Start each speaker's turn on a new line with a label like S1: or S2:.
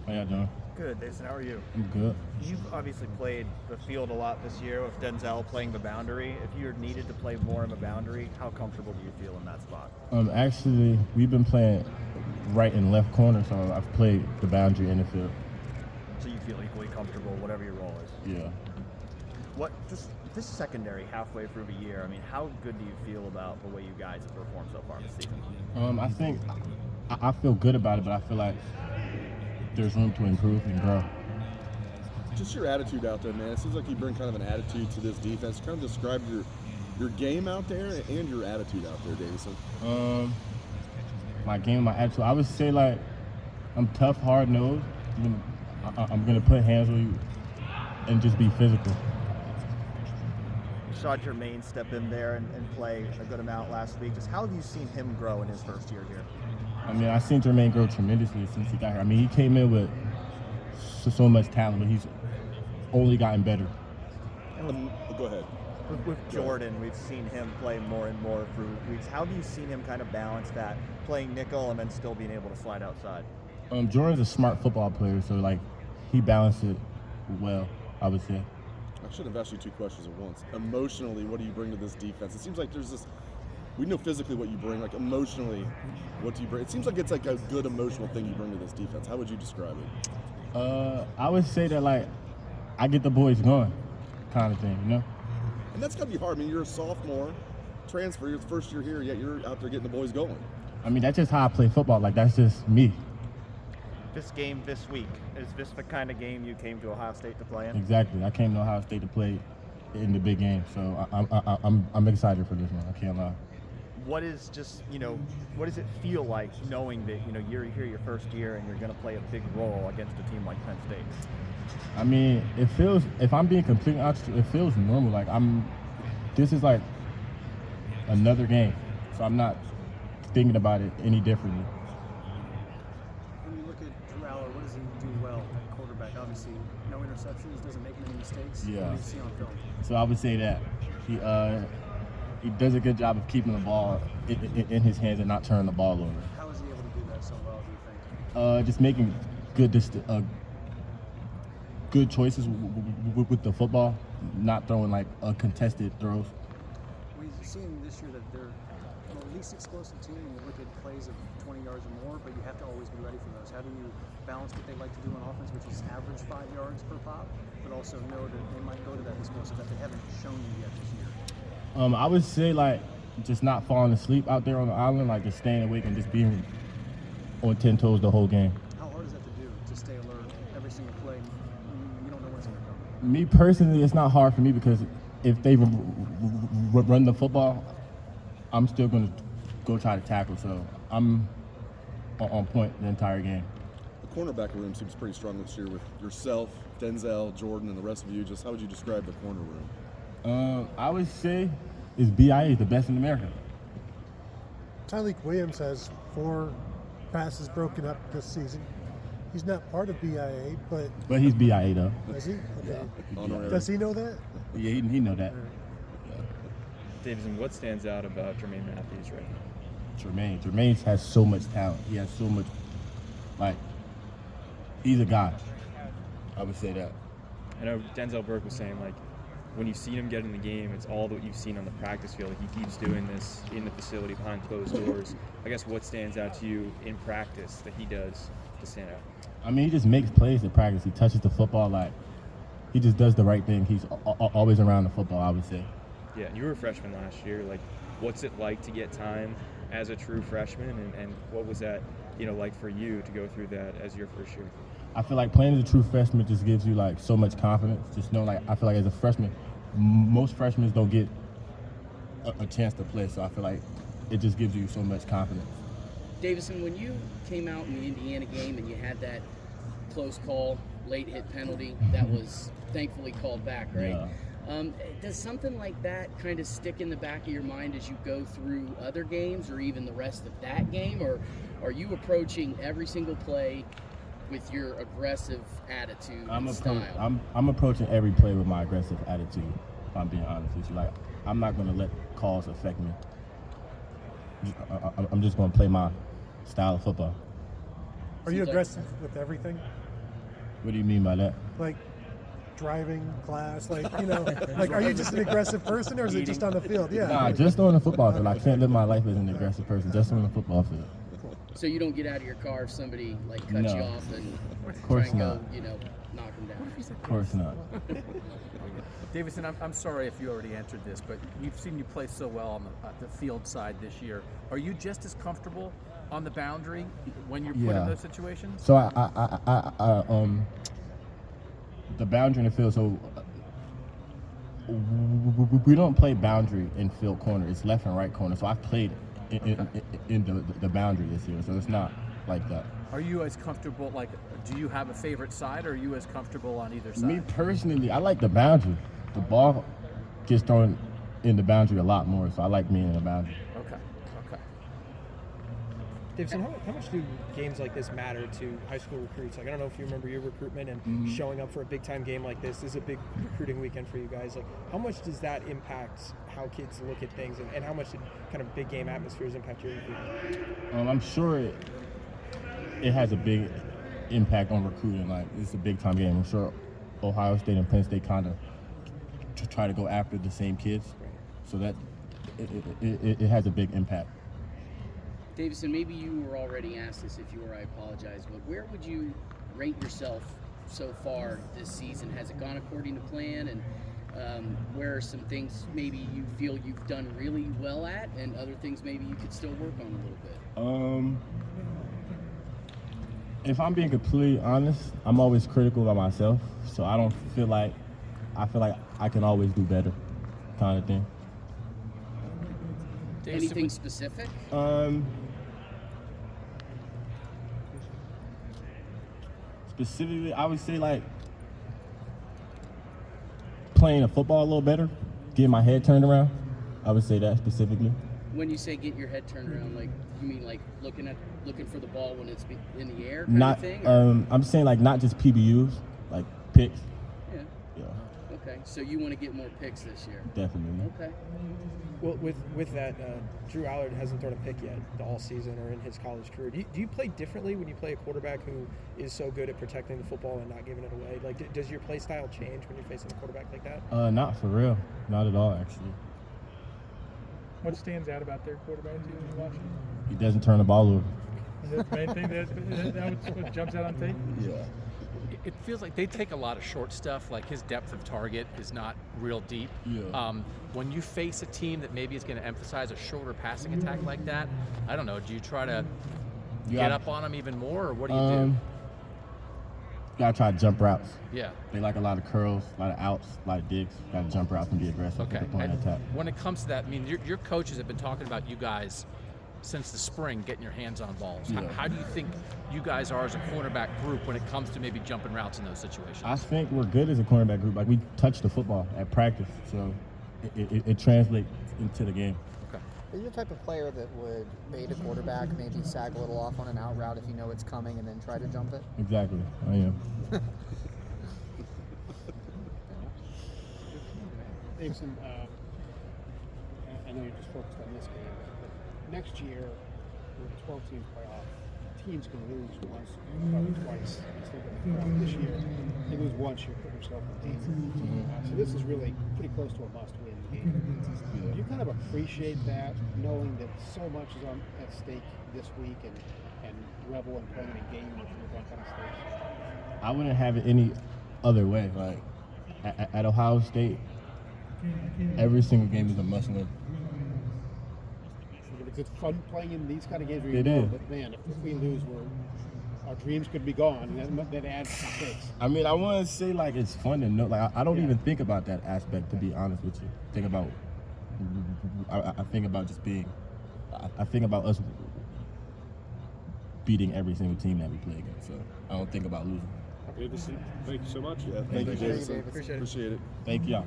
S1: How y'all doing?
S2: Good, Davison. How are you?
S1: I'm good.
S2: You've obviously played the field a lot this year with Denzel playing the boundary. If you're needed to play more in the boundary, how comfortable do you feel in that spot?
S1: Actually, we've been playing right and left corner, so I've played the boundary in the field.
S2: So you feel equally comfortable, whatever your role is?
S1: Yeah.
S2: What just this secondary halfway through the year? I mean, how good do you feel about the way you guys have performed so far this season?
S1: I think I feel good about it, but I feel like there's room to improve and grow.
S3: Just your attitude out there, man. It seems like you bring kind of an attitude to this defense. Kind of describe your game out there and your attitude out there, Davison.
S1: My game, my attitude. I would say like I'm tough, hard nosed. I'm gonna put hands on you and just be physical.
S2: You saw Jermaine step in there and play a good amount last week. Just how have you seen him grow in his first year here?
S1: I mean, I've seen Jermaine grow tremendously since he got here. I mean, he came in with so much talent, but he's only gotten better.
S3: Go ahead.
S2: With Jordan, we've seen him play more and more through weeks. How have you seen him kind of balance that, playing nickel and then still being able to slide outside?
S1: Jordan's a smart football player, so like he balanced it well, I would say.
S3: I should have asked you two questions at once. Emotionally, what do you bring to this defense? It seems like there's this. We know physically what you bring. Like emotionally, what do you bring? It seems like it's like a good emotional thing you bring to this defense. How would you describe it?
S1: I would say that like I get the boys going, kind of thing, you know.
S3: And that's gotta be hard. I mean, you're a sophomore, transfer, your first year here, yet you're out there getting the boys going.
S1: I mean, that's just how I play football. Like that's just me.
S2: This game this week, is this the kind of game you came to Ohio State to play in?
S1: Exactly. I came to Ohio State to play in the big game, so I'm excited for this one. I can't lie.
S2: What is what does it feel like knowing that you're here your first year and you're going to play a big role against a team like Penn State?
S1: I mean, it feels, if I'm being completely honest, it feels normal. Like this is like another game, so I'm not thinking about it any differently.
S4: When you look at Drew Aller, what does he do well at quarterback? Obviously, no interceptions, doesn't make many mistakes.
S1: Yeah.
S4: What do you see on film?
S1: So I would say that he does a good job of keeping the ball in his hands and not turning the ball over.
S4: How is he able to do that so well, do you think?
S1: Just making good choices with the football, not throwing like contested throws.
S4: We've seen this year that they're the least explosive team when you look at plays of 20 yards or more, but you have to always be ready for those. How do you balance what they like to do on offense, which is average 5 yards per pop, but also know that they might go to that explosive that they haven't shown you yet this year?
S1: I would say like just not falling asleep out there on the island, like just staying awake and just being on 10 toes the whole game.
S4: How hard is that to do, to stay alert every single play? You don't know when it's going to come.
S1: Me personally, it's not hard for me because if they run the football, I'm still going to go try to tackle. So I'm on point the entire game.
S3: The cornerback room seems pretty strong this year with yourself, Denzel, Jordan, and the rest of you. Just how would you describe the corner room?
S1: I would say is BIA the best in America.
S5: Tyleek Williams has 4 passes broken up this season. He's not part of BIA, but
S1: he's BIA though.
S5: is he? Okay.
S3: Honorary.
S5: Does he know that?
S1: Yeah, he know that.
S6: Davison, what stands out about Jermaine Mathews right now?
S1: Jermaine has so much talent. He has so much, like, he's a guy. I would say that.
S6: I know Denzel Burke was saying, like, when you've seen him get in the game, it's all that you've seen on the practice field. Like, he keeps doing this in the facility behind closed doors. I guess what stands out to you in practice that he does to stand out?
S1: I mean, he just makes plays in practice. He touches the football, like, he just does the right thing. He's always around the football, I would say.
S6: Yeah, and you were a freshman last year. Like, what's it like to get time as a true freshman, and what was that, like for you to go through that as your first year?
S1: I feel like playing as a true freshman just gives you like so much confidence. Just know, like, I feel like as a freshman, most freshmen don't get a chance to play, so I feel like it just gives you so much confidence.
S7: Davison, when you came out in the Indiana game and you had that close call, late hit penalty that was thankfully called back, right?
S1: Yeah.
S7: Does something like that kind of stick in the back of your mind as you go through other games or even the rest of that game? Or are you approaching every single play with your aggressive attitude and style?
S1: I'm approaching every play with my aggressive attitude, if I'm being honest with you. Like, I'm not going to let calls affect me. I'm just going to play my style of football.
S5: Are you aggressive with everything?
S1: What do you mean by that?
S5: Like driving class, like like are you just an aggressive person, or is it just on the field? Yeah.
S1: Nah, just on the football field. I can't live my life as an aggressive person. Just on the football field.
S7: So you don't get out of your car if somebody like cuts
S1: No.
S7: you off and
S1: Of
S7: try
S1: course
S7: and go,
S1: not.
S7: knock them down.
S1: Of course not.
S8: Davison, I'm sorry if you already answered this, but we've seen you play so well on the field side this year. Are you just as comfortable on the boundary when you're put
S1: Yeah.
S8: in those situations?
S1: So the boundary in the field. So we don't play boundary in field corner. It's left and right corner. So I've played in the boundary this year. So it's not like that.
S8: Are you as comfortable, like, do you have a favorite side, or are you as comfortable on either side?
S1: Me personally, I like the boundary. The ball gets thrown in the boundary a lot more. So I like being in the boundary.
S8: Okay.
S9: Davison, how much do games like this matter to high school recruits? Like, I don't know if you remember your recruitment and showing up for a big-time game like this. This is a big recruiting weekend for you guys. Like, how much does that impact how kids look at things, and how much did kind of big game atmospheres impact your recruitment?
S1: I'm sure it has a big impact on recruiting. Like, it's a big-time game. I'm sure Ohio State and Penn State kind of try to go after the same kids. So that it has a big impact.
S7: Davison, maybe you were already asked this. If you were, I apologize. But where would you rate yourself so far this season? Has it gone according to plan? And where are some things maybe you feel you've done really well at, and other things maybe you could still work on a little bit?
S1: If I'm being completely honest, I'm always critical of myself. So I don't feel like I can always do better, kind of thing.
S7: Anything specific?
S1: Specifically, I would say like playing a football a little better, getting my head turned around. I would say that specifically.
S7: When you say get your head turned around, like you mean like looking for the ball when it's in the air, kind
S1: Not,
S7: of thing? Or?
S1: I'm saying like not just PBUs, like picks.
S7: Yeah.
S1: Yeah,
S7: Okay. So you want to get more picks this year?
S1: definitely.
S7: Okay.
S9: Well, with that, Drew Allard hasn't thrown a pick yet all season or in his college career. Do you play differently when you play a quarterback who is so good at protecting the football and not giving it away? Like, does your play style change when you're facing a quarterback like that?
S1: Not for real, not at all actually.
S10: What stands out about their quarterback to you when you watch him?
S1: He doesn't turn the ball over.
S10: Is that the main thing that's what jumps out on tape?
S1: Yeah.
S8: It feels like they take a lot of short stuff. Like his depth of target is not real deep.
S1: Yeah.
S8: When you face a team that maybe is going to emphasize a shorter passing attack like that, I don't know. Do you try to get up on them even more, or what do you do?
S1: You gotta try to jump routes.
S8: Yeah.
S1: They like a lot of curls, a lot of outs, a lot of digs. Gotta jump routes and be aggressive
S8: Okay.
S1: with the point
S8: And
S1: of attack.
S8: when it comes to that, I mean, your coaches have been talking about you guys since the spring getting your hands on balls.
S1: Yeah.
S8: How do you think you guys are as a cornerback group when it comes to maybe jumping routes in those situations?
S1: I think we're good as a cornerback group. Like we touch the football at practice, so it translates into the game.
S8: Okay.
S11: Are you the type of player that would bait a quarterback, maybe sag a little off on an out route if you know it's coming and then try to jump it?
S1: Exactly, I am.
S12: Davison, I know you're just focused on this game, but next year, with a 12-team playoff, teams can lose once, probably twice. This year, they lose once, you put yourself in danger. So this is really pretty close to a must-win game. Do you kind of appreciate that, knowing that so much is at stake this week, and revel in playing a game with that kind of stakes?
S1: I wouldn't have it any other way. Like at Ohio State, every single game is a must-win.
S12: It's fun playing in these kind of games where
S1: It
S12: you know
S1: is.
S12: that, man, if we lose, our dreams could be gone, and that adds some stakes.
S1: I mean, I want to say like it's fun to know. Like I don't even think about that aspect, to be honest with you. I think about just being. I think about us beating every single team that we play against. So I don't think about losing.
S12: Davison, thank you so much.
S3: Yeah, thank you, Davison.
S11: Davison.
S3: Appreciate it.
S1: Thank y'all.